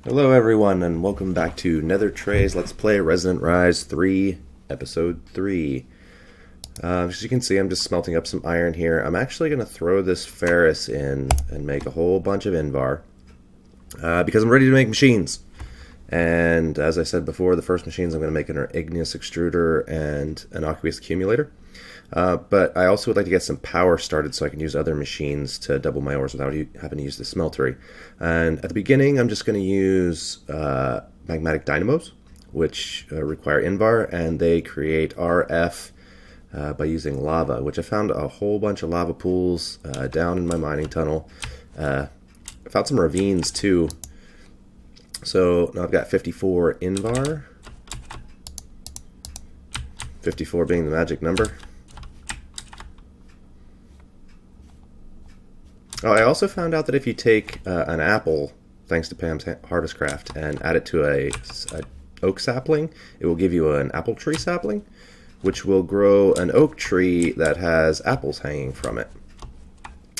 Hello everyone and welcome back to Nether Trays Let's Play Resonant Rise 3, Episode 3. As you can see, I'm just smelting up some iron here. I'm actually going to throw this ferrous in and make a whole bunch of invar because I'm ready to make machines. And as I said before, the first machines I'm going to make an igneous extruder and an aqueous accumulator. But I also would like to get some power started so I can use other machines to double my ores without having to use the smeltery. And at the beginning, I'm just going to use magmatic dynamos, which require invar, and they create RF by using lava, which I found a whole bunch of lava pools down in my mining tunnel. I found some ravines too. So now I've got 54 invar, 54 being the magic number. Oh, I also found out that if you take an apple, thanks to Pam's Harvest Craft, and add it to a oak sapling, it will give you an apple tree sapling, which will grow an oak tree that has apples hanging from it.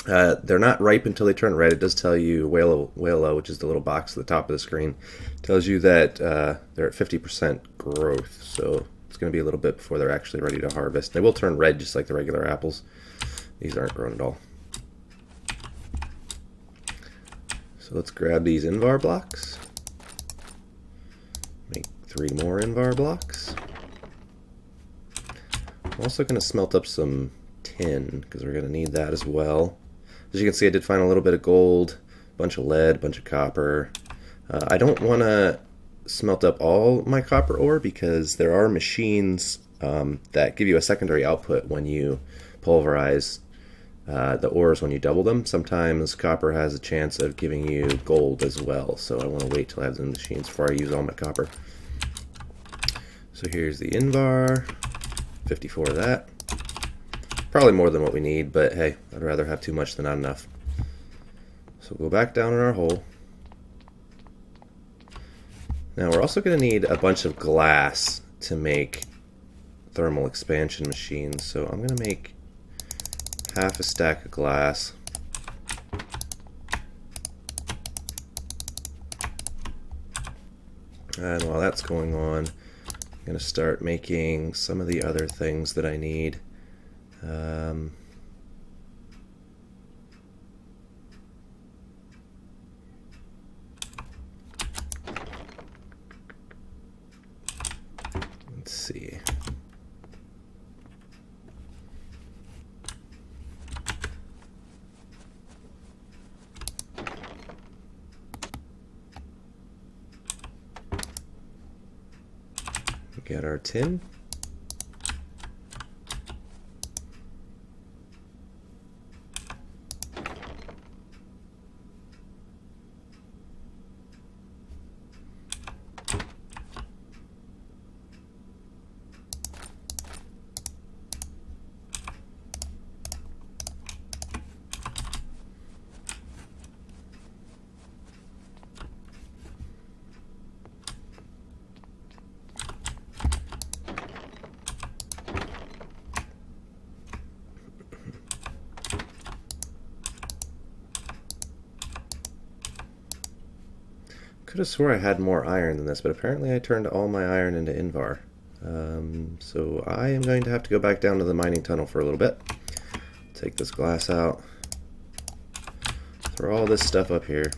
They're not ripe until they turn red. It does tell you, Whale, which is the little box at the top of the screen, tells you that they're at 50% growth, so it's going to be a little bit before they're actually ready to harvest. They will turn red just like the regular apples. These aren't grown at all. So let's grab these invar blocks. Make 3 more invar blocks. I'm also going to smelt up some tin because we're going to need that as well. As you can see, I did find a little bit of gold, a bunch of lead, a bunch of copper. I don't want to smelt up all my copper ore because there are machines that give you a secondary output when you pulverize the ores when you double them. Sometimes copper has a chance of giving you gold as well, so I want to wait till I have the machines before I use all my copper. So here's the invar, 54 of that. Probably more than what we need, but hey, I'd rather have too much than not enough. So we'll go back down in our hole. Now we're also going to need a bunch of glass to make thermal expansion machines, so I'm going to make half a stack of glass. And while that's going on, I'm going to start making some of the other things that I need. Let's see. Get our tin. Could have swore I had more iron than this, but apparently I turned all my iron into invar. So I am going to have to go back down to the mining tunnel for a little bit. Take this glass out. Throw all this stuff up here.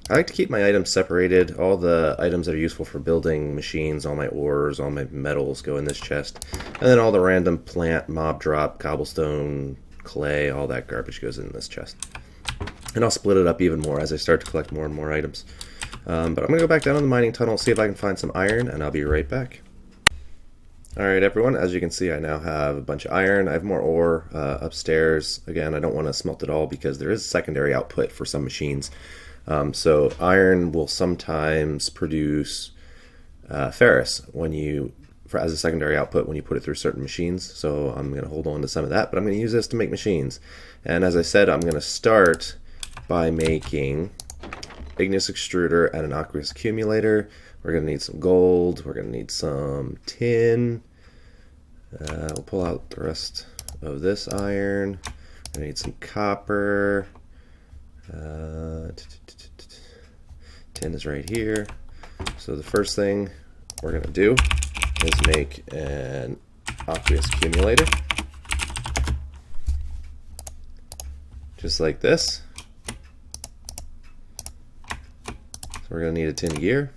I like to keep my items separated. All the items that are useful for building machines, all my ores, all my metals go in this chest. And then all the random plant, mob drop, cobblestone, clay, all that garbage goes in this chest. And I'll split it up even more as I start to collect more and more items. But I'm going to go back down to the mining tunnel, see if I can find some iron, and I'll be right back. Alright everyone, as you can see I now have a bunch of iron. I have more ore upstairs. Again, I don't want to smelt it all because there is secondary output for some machines. So iron will sometimes produce ferrous as a secondary output when you put it through certain machines. So I'm going to hold on to some of that, but I'm going to use this to make machines. And as I said, I'm going to start by making igneous extruder and an aqueous accumulator. We're going to need some gold. We're going to need some tin. We'll pull out the rest of this iron. We're going to need some copper. Tin is right here. So the first thing we're going to do is make an aqueous accumulator. Just like this. So we're going to need a tin gear.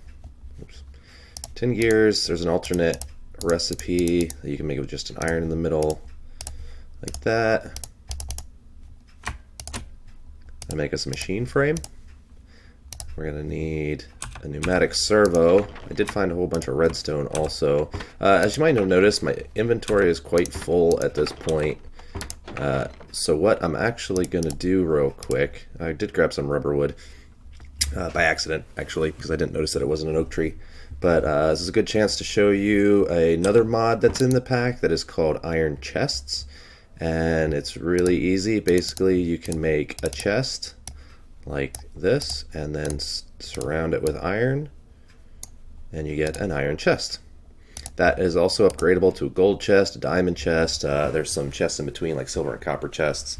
Oops. Tin gears, there's an alternate recipe that you can make with just an iron in the middle, like that. And make us a machine frame. We're going to need a pneumatic servo. I did find a whole bunch of redstone also. As you might have noticed, my inventory is quite full at this point. So what I'm actually going to do real quick, I did grab some rubber wood by accident, actually, because I didn't notice that it wasn't an oak tree. But this is a good chance to show you another mod that's in the pack that is called iron chests. And it's really easy. Basically, you can make a chest like this and then surround it with iron, and you get an iron chest. That is also upgradable to a gold chest, a diamond chest. There's some chests in between, like silver and copper chests.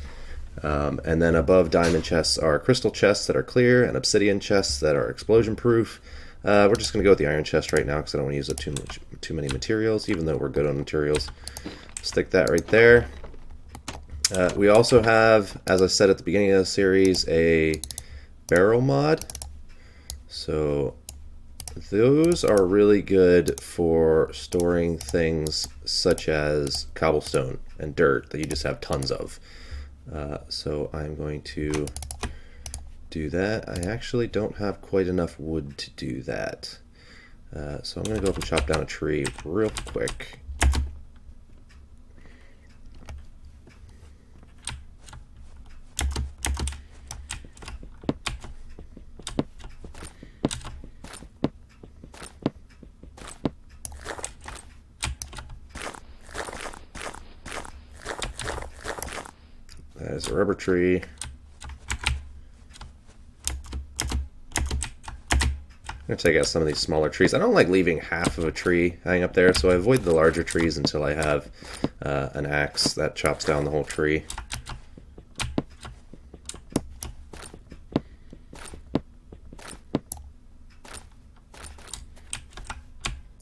And then above diamond chests are crystal chests that are clear and obsidian chests that are explosion proof. We're just going to go with the iron chest right now because I don't want to use up too many materials, even though we're good on materials. Stick that right there. We also have, as I said at the beginning of the series, a barrel mod. So those are really good for storing things such as cobblestone and dirt that you just have tons of. So I'm going to do that. I actually don't have quite enough wood to do that. So I'm going to go up and chop down a tree real quick. There's a rubber tree. I'm going to take out some of these smaller trees. I don't like leaving half of a tree hanging up there, so I avoid the larger trees until I have an axe that chops down the whole tree.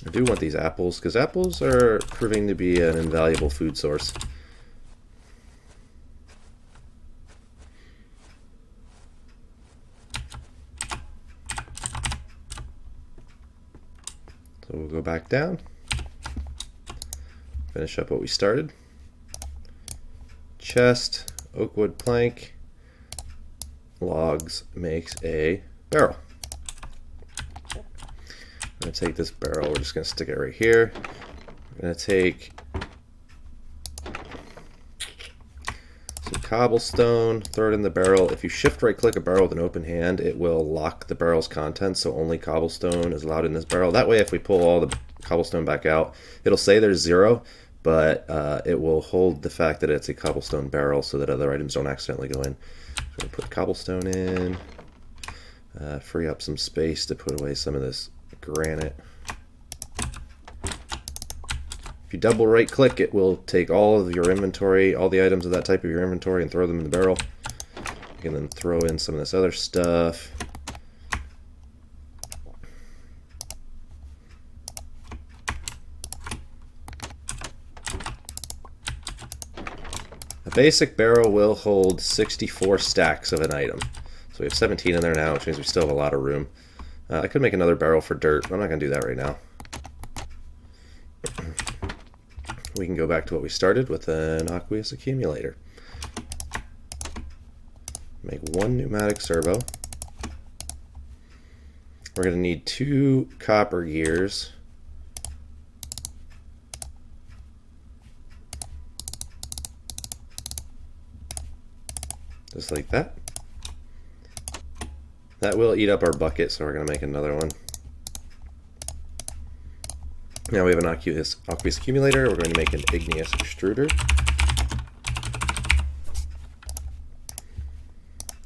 I do want these apples, because apples are proving to be an invaluable food source. So we'll go back down, finish up what we started. Chest, oak wood plank, logs makes a barrel. I'm going to take this barrel, we're just going to stick it right here. I'm going to take some cobblestone, throw it in the barrel. If you shift right click a barrel with an open hand, it will lock the barrel's contents, so only cobblestone is allowed in this barrel. That way if we pull all the cobblestone back out, it'll say there's 0, but it will hold the fact that it's a cobblestone barrel so that other items don't accidentally go in. So we're going to put cobblestone in, free up some space to put away some of this granite. If you double right click, it will take all of your inventory, all the items of that type of your inventory, and throw them in the barrel. You can then throw in some of this other stuff. A basic barrel will hold 64 stacks of an item. So we have 17 in there now, which means we still have a lot of room. I could make another barrel for dirt, but I'm not going to do that right now. We can go back to what we started with an aqueous accumulator. Make one pneumatic servo. We're going to need 2 copper gears. Just like that. That will eat up our bucket, so we're going to make another one. Now we have an aqueous accumulator. We're going to make an igneous extruder.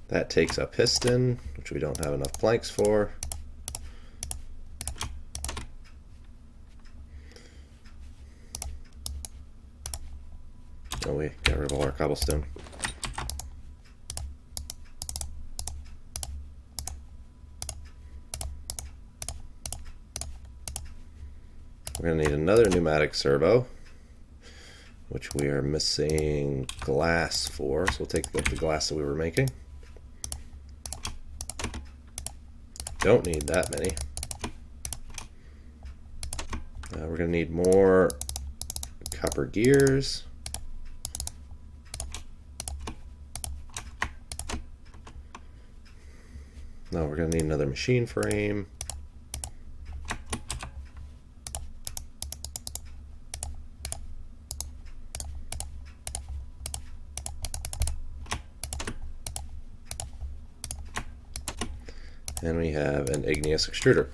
That takes a piston, which we don't have enough planks for. Oh, we got rid of all our cobblestone. We're going to need another pneumatic servo, which we are missing glass for, so we'll take the glass that we were making. Don't need that many. We're going to need more copper gears. Now we're going to need another machine frame. And we have an igneous extruder.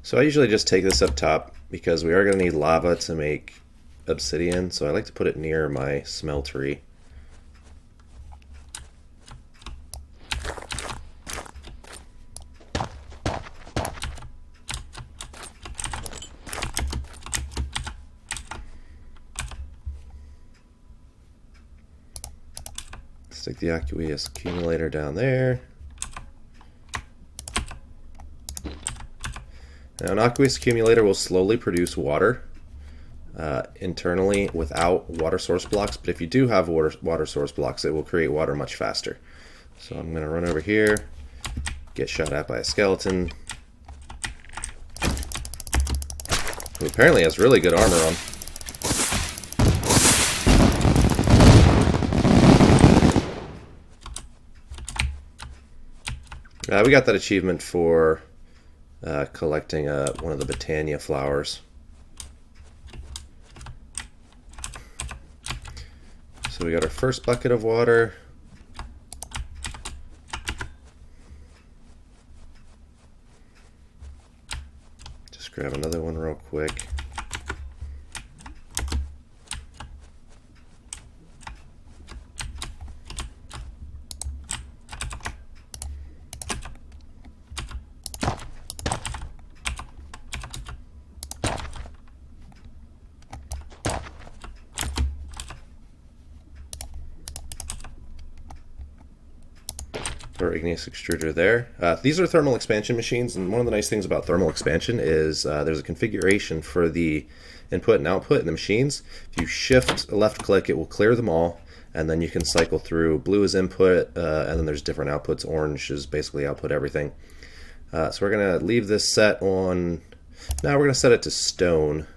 So I usually just take this up top because we are going to need lava to make obsidian, so I like to put it near my smeltery. Stick the aqueous accumulator down there. Now, an aqueous accumulator will slowly produce water internally without water source blocks, but if you do have water source blocks, it will create water much faster. So I'm going to run over here, get shot at by a skeleton, who apparently has really good armor on. We got that achievement for collecting one of the Botania flowers. So we got our first bucket of water. Just grab another one real quick. Our igneous extruder there. These are thermal expansion machines, and one of the nice things about thermal expansion is there's a configuration for the input and output in the machines. If you shift left click, it will clear them all, and then you can cycle through. Blue is input, and then there's different outputs. Orange is basically output everything. So we're going to leave this set on. Now we're going to set it to stone.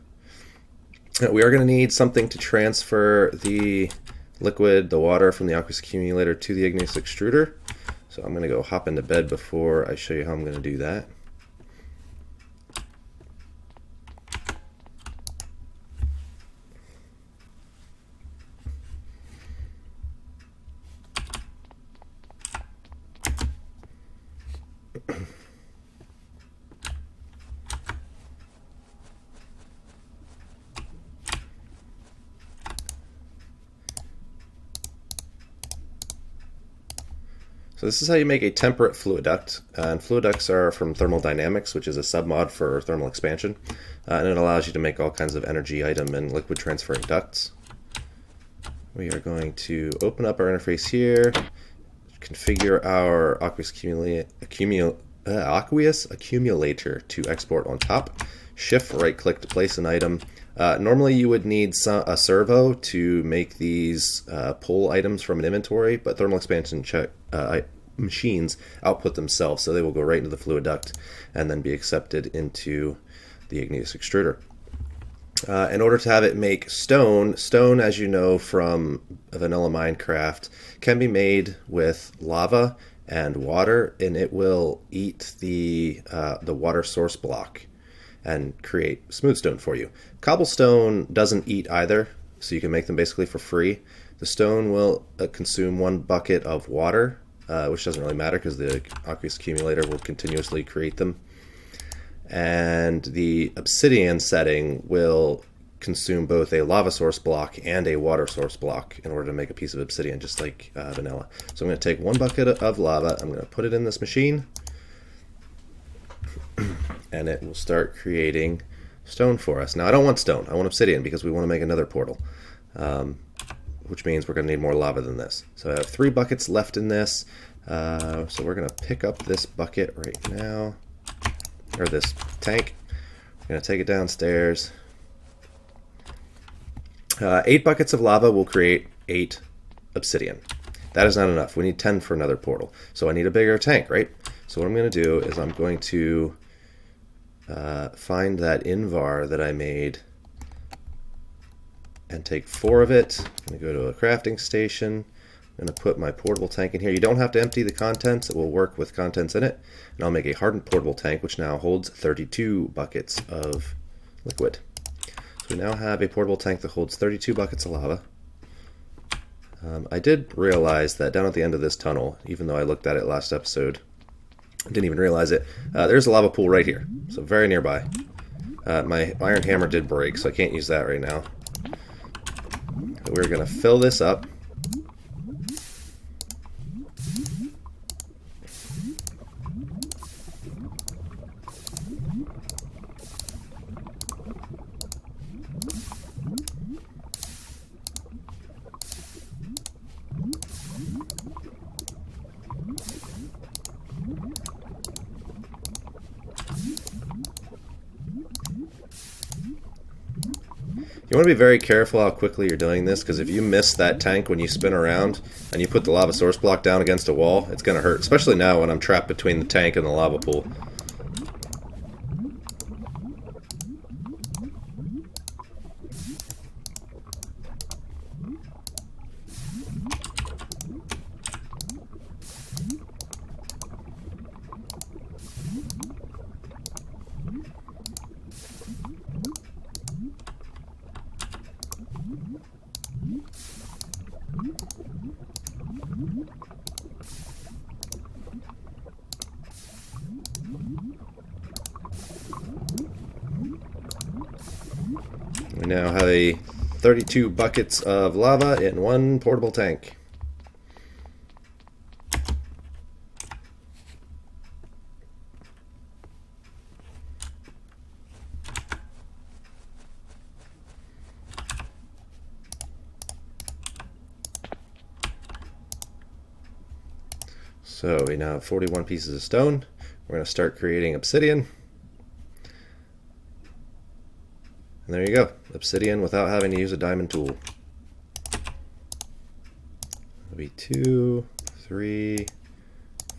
We are going to need something to transfer the liquid, the water from the aqueous accumulator to the igneous extruder. So I'm going to go hop into bed before I show you how I'm going to do that. So this is how you make a temperate fluid duct, and fluid ducts are from thermodynamics, which is a submod for thermal expansion, and it allows you to make all kinds of energy item and liquid transferring ducts. We are going to open up our interface here, configure our aqueous accumulator to export on top, shift right click to place an item. Normally you would need a servo to make these pull items from an inventory, but thermal expansion machines output themselves, so they will go right into the fluid duct and then be accepted into the igneous extruder. In order to have it make stone, as you know from vanilla Minecraft, can be made with lava and water, and it will eat the water source block and create smooth stone for you. Cobblestone doesn't eat either, so you can make them basically for free. The stone will consume 1 bucket of water, which doesn't really matter because the aqueous accumulator will continuously create them. And the obsidian setting will consume both a lava source block and a water source block in order to make a piece of obsidian, just like vanilla. So I'm going to take 1 bucket of lava, I'm going to put it in this machine, and it will start creating stone for us. Now I don't want stone, I want obsidian because we want to make another portal, which means we're going to need more lava than this. So I have 3 buckets left in this, so we're going to pick up this bucket right now, or this tank. I'm going to take it downstairs. 8 buckets of lava will create 8 obsidian. That is not enough. We need 10 for another portal. So I need a bigger tank, right? So what I'm going to do is I'm going to find that invar that I made and take 4 of it. I'm going to go to a crafting station. I'm going to put my portable tank in here. You don't have to empty the contents. It will work with contents in it. And I'll make a hardened portable tank, which now holds 32 buckets of liquid. So we now have a portable tank that holds 32 buckets of lava. I did realize that down at the end of this tunnel, even though I looked at it last episode, I didn't even realize it, there's a lava pool right here. So very nearby. My iron hammer did break, so I can't use that right now. But we're going to fill this up. You want to be very careful how quickly you're doing this, because if you miss that tank when you spin around and you put the lava source block down against a wall, it's going to hurt, especially now when I'm trapped between the tank and the lava pool. We now have a 32 buckets of lava in one portable tank. So we now have 41 pieces of stone. We're going to start creating obsidian. And there you go, obsidian without having to use a diamond tool. That'll be 2, 3,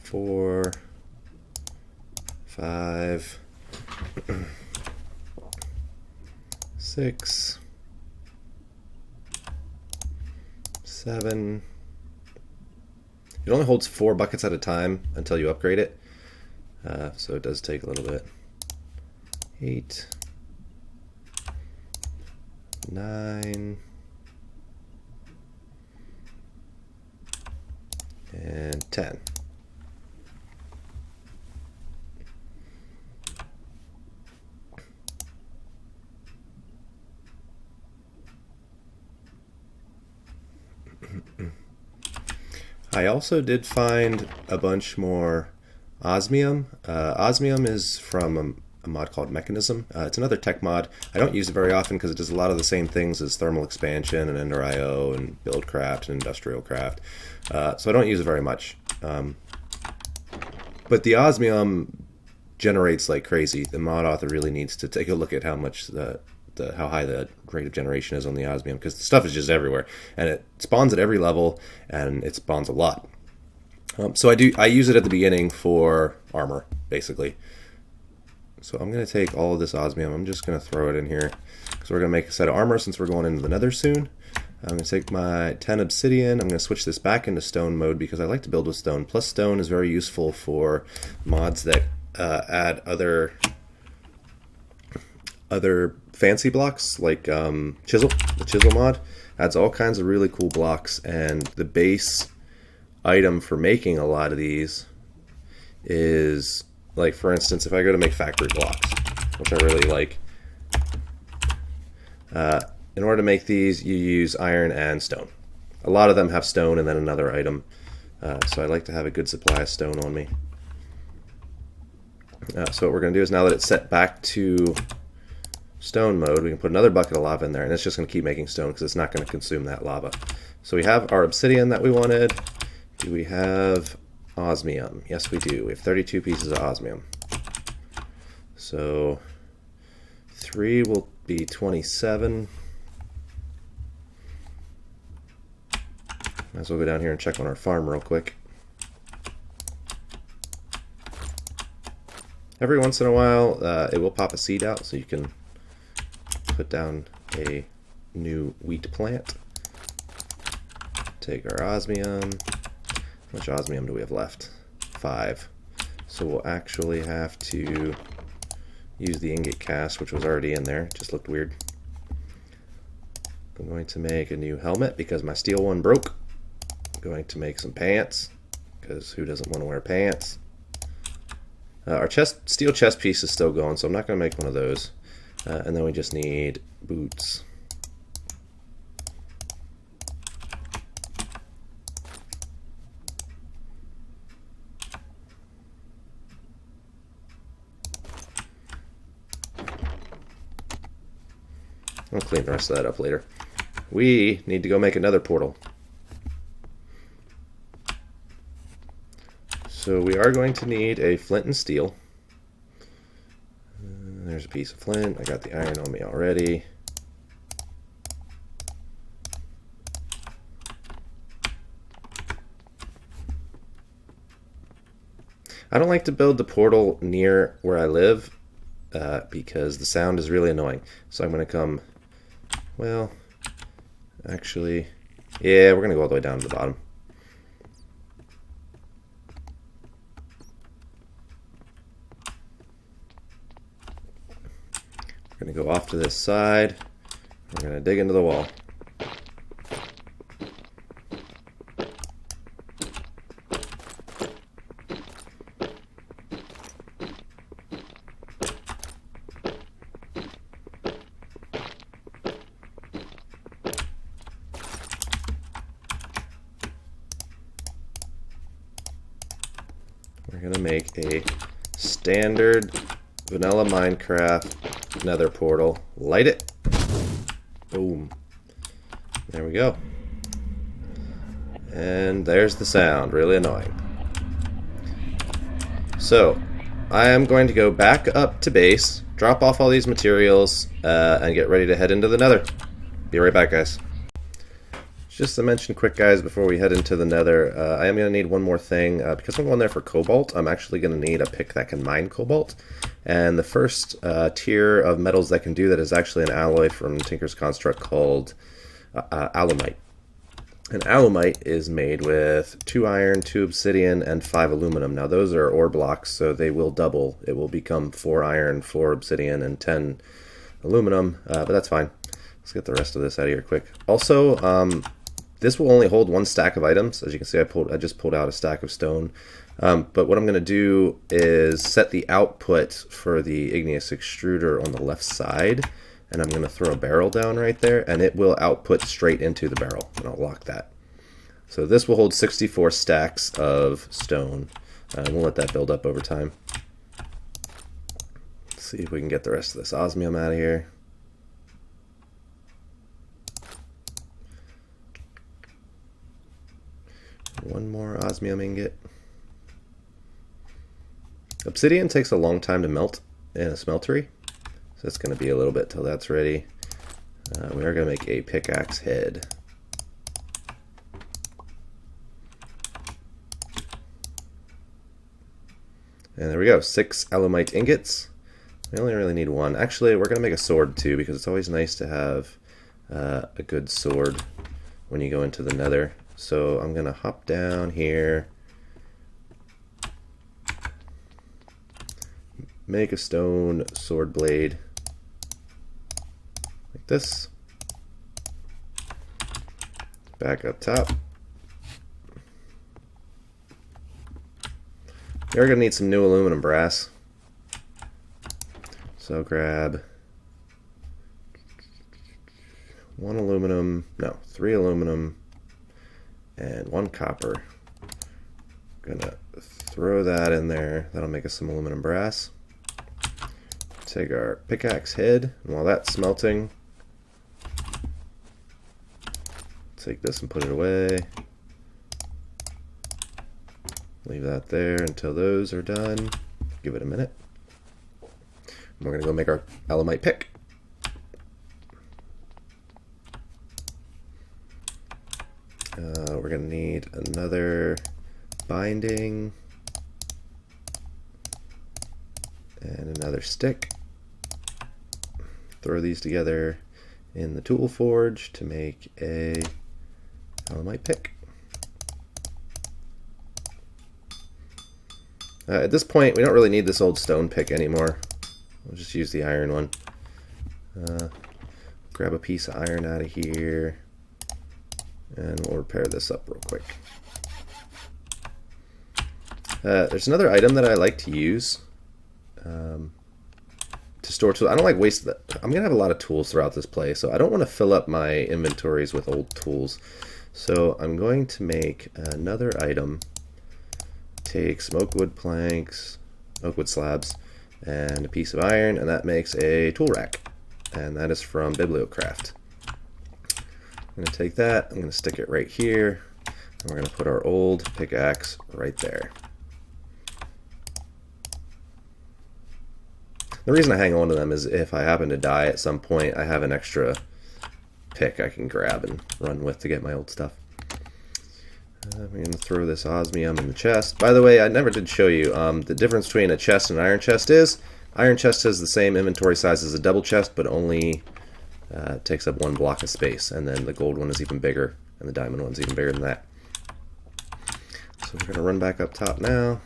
4, 5, 6, 7. It only holds 4 buckets at a time until you upgrade it, so it does take a little bit. 8, 9, and 10. I also did find a bunch more osmium. Osmium is from a mod called Mechanism. It's another tech mod. I don't use it very often because it does a lot of the same things as thermal expansion and Ender IO and buildcraft and industrial craft. So I don't use it very much. But the osmium generates like crazy. The mod author really needs to take a look at how much how high the rate of generation is on the osmium, because the stuff is just everywhere and it spawns at every level and it spawns a lot. So I use it at the beginning for armor basically. So I'm going to take all of this osmium. I'm just going to throw it in here because we're going to make a set of armor since we're going into the Nether soon. I'm going to take my 10 obsidian. I'm going to switch this back into stone mode because I like to build with stone. Plus stone is very useful for mods that add other fancy blocks like chisel. The chisel mod adds all kinds of really cool blocks, and the base item for making a lot of these is, like, for instance, if I go to make factory blocks, which I really like, in order to make these you use iron and stone. A lot of them have stone and then another item, so I like to have a good supply of stone on me. So what we're going to do is, now that it's set back to stone mode, we can put another bucket of lava in there, and it's just going to keep making stone because it's not going to consume that lava. So we have our obsidian that we wanted. Do we have osmium? Yes, we do. We have 32 pieces of osmium. So 3 will be 27. Might as well go down here and check on our farm real quick. Every once in a while, it will pop a seed out, so you can put down a new wheat plant. Take our osmium. How much osmium do we have left? 5. So we'll actually have to use the ingot cast, which was already in there. Just looked weird. I'm going to make a new helmet because my steel one broke. I'm going to make some pants because who doesn't want to wear pants? Our steel chest piece is still going, so I'm not going to make one of those. And then we just need boots. I'll clean the rest of that up later. We need to go make another portal. So we are going to need a flint and steel. There's a piece of flint. I got the iron on me already. I don't like to build the portal near where I live because the sound is really annoying. So I'm going to come, well, actually, yeah, we're going to go all the way down to the bottom. We're going to go off to this side. We're going to dig into the wall. We're going to make a standard vanilla Minecraft Nether portal. Light it. Boom. There we go. And there's the sound. Really annoying. So, I am going to go back up to base, drop off all these materials, and get ready to head into the Nether. Be right back, guys. Just to mention quick, guys, before we head into the Nether, I am going to need one more thing. Because I'm going there for cobalt, I'm actually going to need a pick that can mine cobalt. And the first tier of metals that can do that is actually an alloy from Tinker's Construct called alumite. And alumite is made with 2 iron, 2 obsidian, and 5 aluminum. Now those are ore blocks, so they will double. It will become 4 iron, 4 obsidian, and 10 aluminum, but that's fine. Let's get the rest of this out of here quick. Also, this will only hold 1 stack of items. As you can see, I just pulled out a stack of stone. But what I'm going to do is set the output for the igneous extruder on the left side, and I'm going to throw a barrel down right there, and it will output straight into the barrel, and I'll lock that. So this will hold 64 stacks of stone, and we'll let that build up over time. Let's see if we can get the rest of this osmium out of here. One more osmium ingot. Obsidian takes a long time to melt in a smeltery, so it's going to be a little bit till that's ready. We are going to make a pickaxe head. And there we go, 6 alumite ingots. We only really need 1. Actually, we're going to make a sword too, because it's always nice to have a good sword when you go into the Nether. So I'm going to hop down here, make a stone sword blade like this. Back up top. We're going to need some new aluminum brass. So grab 1 aluminum, no, 3 aluminum, and 1 copper. I'm gonna throw that in there. That'll make us some aluminum brass. Take our pickaxe head, and while that's smelting, take this and put it away. Leave that there until those are done. Give it a minute. We're going to go make our alumite pick. We're going to need another binding and another stick. Throw these together in the tool forge to make a alumite pick. At this point, we don't really need this old stone pick anymore. We'll just use the iron one. Grab a piece of iron out of here, and we'll repair this up real quick. There's another item that I like to use to store tools. I don't like waste that. I'm gonna have a lot of tools throughout this play, so I don't want to fill up my inventories with old tools. So I'm going to make another item. Take smoke wood planks, oak wood slabs, and a piece of iron, and that makes a tool rack. And that is from Bibliocraft. I'm going to take that, I'm going to stick it right here, and we're going to put our old pickaxe right there. The reason I hang on to them is if I happen to die at some point, I have an extra pick I can grab and run with to get my old stuff. I'm going to throw this osmium in the chest. By the way, I never did show you the difference between a chest and an iron chest is. Iron chest has the same inventory size as a double chest, but only takes up 1 block of space. And then the gold one is even bigger, and the diamond one's even bigger than that. So we're going to run back up top now.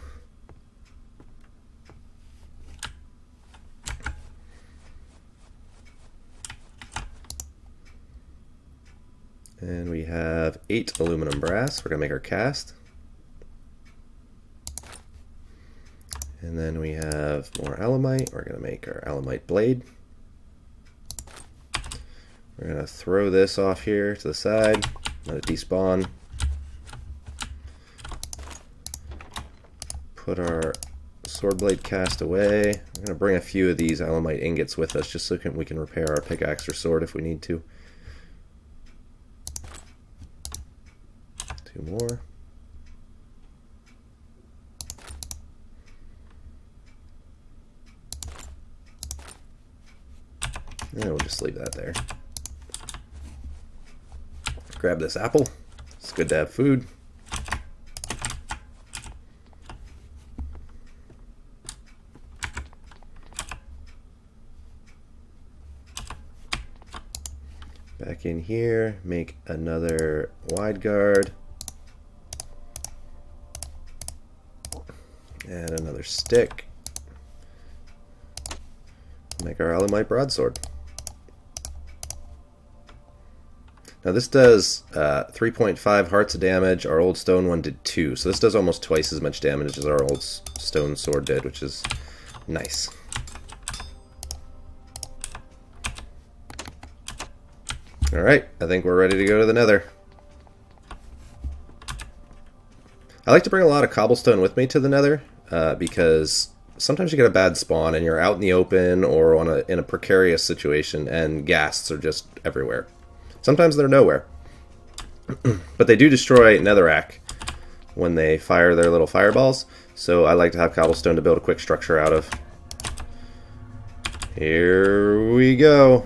And we have 8 aluminum brass. We're going to make our cast. And then we have more alumite. We're going to make our alumite blade. We're going to throw this off here to the side. Let it despawn. Put our sword blade cast away. I'm going to bring a few of these alumite ingots with us just so we can repair our pickaxe or sword if we need to. 2 more. And we'll just leave that there. Grab this apple. It's good to have food. Back in here, make another wide guard. And another stick. Make our alumite broadsword. Now this does 3.5 hearts of damage. Our old stone one did 2, so this does almost twice as much damage as our old stone sword did, which is nice. Alright, I think we're ready to go to the Nether. I like to bring a lot of cobblestone with me to the Nether, because sometimes you get a bad spawn and you're out in the open or in a precarious situation and ghasts are just everywhere. Sometimes they're nowhere. But they do destroy netherrack when they fire their little fireballs, so I like to have cobblestone to build a quick structure out of. Here we go.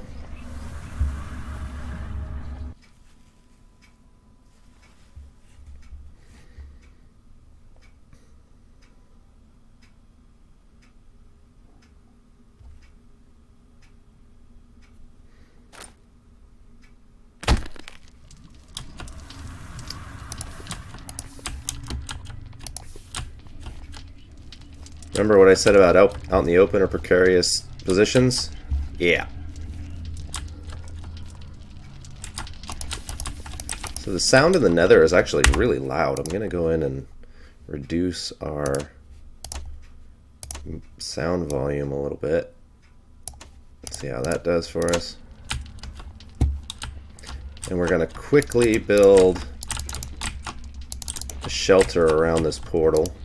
Remember what I said about out in the open or precarious positions? Yeah. So the sound in the Nether is actually really loud. I'm going to go in and reduce our sound volume a little bit. Let's see how that does for us. And we're going to quickly build a shelter around this portal.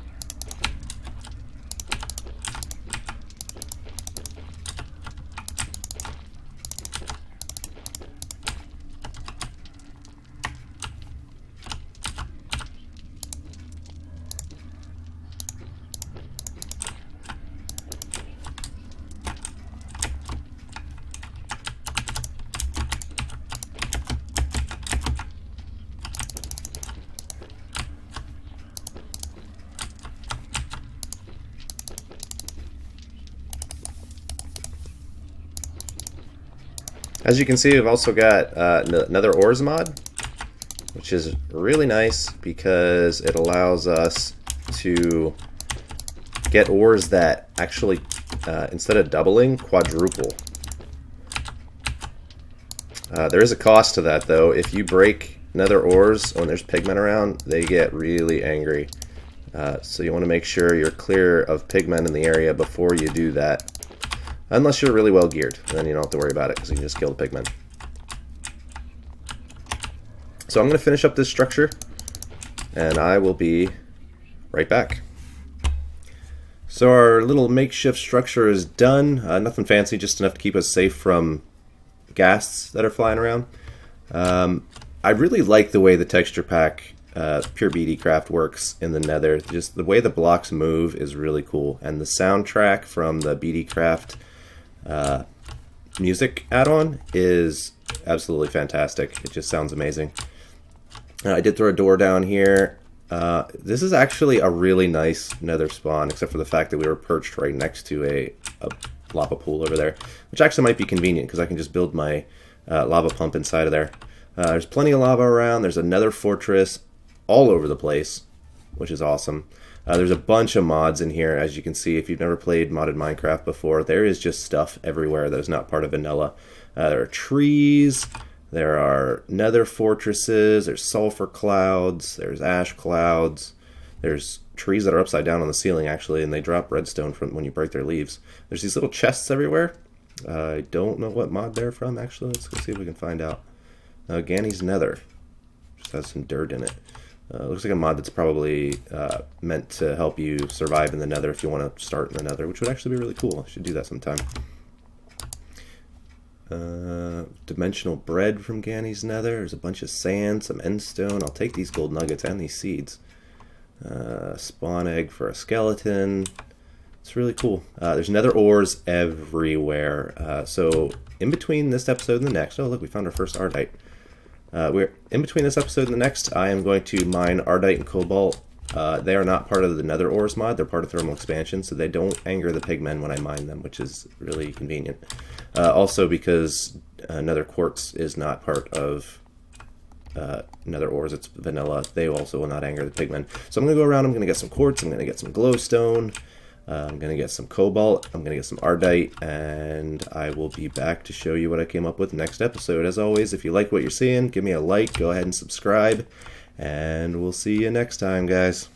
As you can see, we've also got another ores mod, which is really nice because it allows us to get ores that actually, instead of doubling, quadruple. There is a cost to that, though. If you break nether ores when there's pigmen around, they get really angry. So you want to make sure you're clear of pigmen in the area before you do that. Unless you're really well geared, then you don't have to worry about it because you can just kill the pigmen. So I'm going to finish up this structure, and I will be right back. So our little makeshift structure is done. Nothing fancy, just enough to keep us safe from ghasts that are flying around. I really like the way the texture pack Pure BD Craft works in the Nether. Just the way the blocks move is really cool, and the soundtrack from the BD Craft music add-on is absolutely fantastic. It just sounds amazing. I did throw a door down here. This is actually a really nice nether spawn, except for the fact that we were perched right next to a lava pool over there, which actually might be convenient because I can just build my lava pump inside of there. There's plenty of lava around. There's a nether fortress all over the place, which is awesome. There's a bunch of mods in here, as you can see. If you've never played modded Minecraft before, there is just stuff everywhere that is not part of vanilla. There are trees, there are nether fortresses, there's sulfur clouds, there's ash clouds, there's trees that are upside down on the ceiling, actually, and they drop redstone from when you break their leaves. There's these little chests everywhere. I don't know what mod they're from, actually. Let's go see if we can find out. Ganny's Nether. Just has some dirt in it. Looks like a mod that's probably meant to help you survive in the Nether if you want to start in the Nether, which would actually be really cool. I should do that sometime. Dimensional bread from Ganny's Nether. There's a bunch of sand, some endstone. I'll take these gold nuggets and these seeds. Spawn egg for a skeleton. It's really cool. There's nether ores everywhere. So in between this episode and the next, oh look, we found our first ardite. We're in between this episode and the next. I am going to mine ardite and cobalt. They are not part of the nether ores mod. They're part of thermal expansion, so they don't anger the pigmen when I mine them, which is really convenient. Also because nether quartz is not part of nether ores, it's vanilla. They also will not anger the pigmen. So I'm going to go around, I'm going to get some quartz, I'm going to get some glowstone, I'm going to get some cobalt, I'm going to get some ardite, and I will be back to show you what I came up with next episode. As always, if you like what you're seeing, give me a like, go ahead and subscribe, and we'll see you next time, guys.